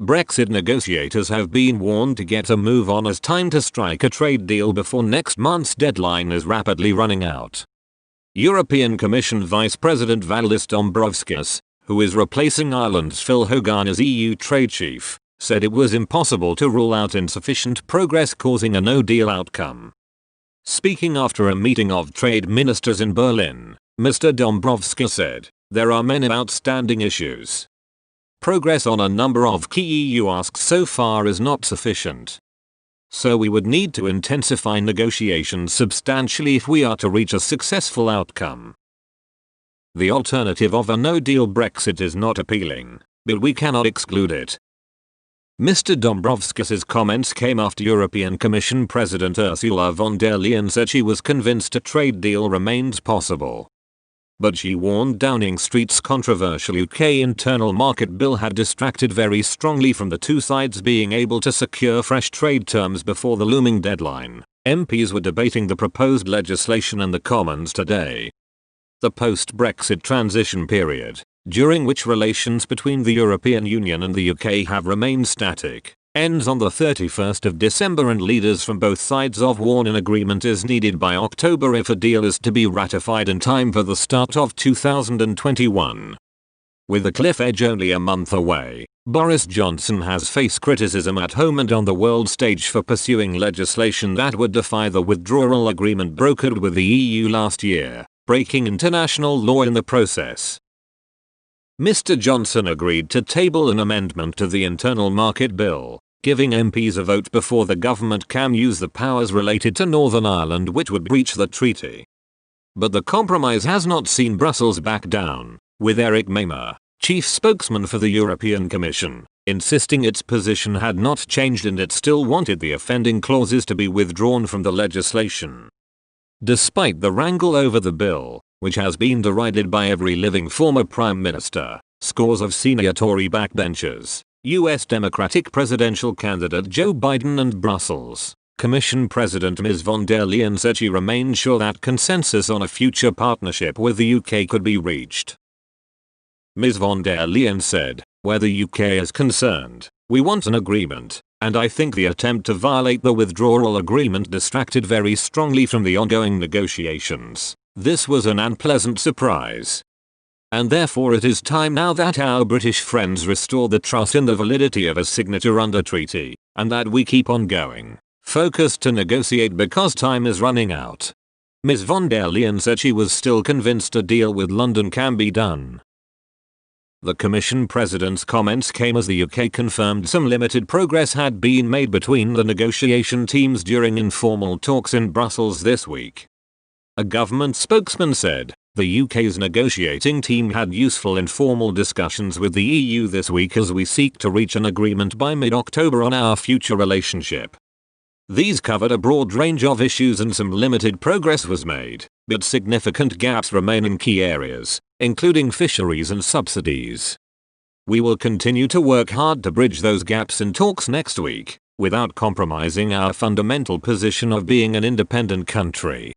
Brexit negotiators have been warned to get a move on as time to strike a trade deal before next month's deadline is rapidly running out. European Commission Vice President Valdis Dombrovskis, who is replacing Ireland's Phil Hogan as EU trade chief, said it was impossible to rule out insufficient progress causing a no-deal outcome. Speaking after a meeting of trade ministers in Berlin, Mr. Dombrovskis said, "There are many outstanding issues. Progress on a number of key EU asks so far is not sufficient. So we would need to intensify negotiations substantially if we are to reach a successful outcome. The alternative of a no-deal Brexit is not appealing, but we cannot exclude it." Mr. Dombrovskis' comments came after European Commission President Ursula von der Leyen said she was convinced a trade deal remains possible. But she warned Downing Street's controversial UK internal market bill had distracted very strongly from the two sides being able to secure fresh trade terms before the looming deadline. MPs were debating the proposed legislation in the Commons today. The post-Brexit transition period, during which relations between the European Union and the UK have remained static, ends on the 31st of December, and leaders from both sides have warned an agreement is needed by October if a deal is to be ratified in time for the start of 2021. With the cliff edge only a month away, Boris Johnson has faced criticism at home and on the world stage for pursuing legislation that would defy the withdrawal agreement brokered with the EU last year, breaking international law in the process. Mr. Johnson agreed to table an amendment to the internal market bill, giving MPs a vote before the government can use the powers related to Northern Ireland which would breach the treaty. But the compromise has not seen Brussels back down, with Eric Mamer, chief spokesman for the European Commission, insisting its position had not changed and it still wanted the offending clauses to be withdrawn from the legislation. Despite the wrangle over the bill, which has been derided by every living former prime minister, scores of senior Tory backbenchers, US Democratic presidential candidate Joe Biden and Brussels, Commission President Ms von der Leyen said she remained sure that consensus on a future partnership with the UK could be reached. Ms von der Leyen said, "Where the UK is concerned, we want an agreement, and I think the attempt to violate the withdrawal agreement distracted very strongly from the ongoing negotiations. This was an unpleasant surprise. And therefore it is time now that our British friends restore the trust in the validity of a signature under treaty, and that we keep on going, focused to negotiate because time is running out." Ms von der Leyen said she was still convinced a deal with London can be done. The Commission President's comments came as the UK confirmed some limited progress had been made between the negotiation teams during informal talks in Brussels this week. A government spokesman said, "The UK's negotiating team had useful informal discussions with the EU this week as we seek to reach an agreement by mid-October on our future relationship. These covered a broad range of issues and some limited progress was made, but significant gaps remain in key areas, including fisheries and subsidies. We will continue to work hard to bridge those gaps in talks next week, without compromising our fundamental position of being an independent country."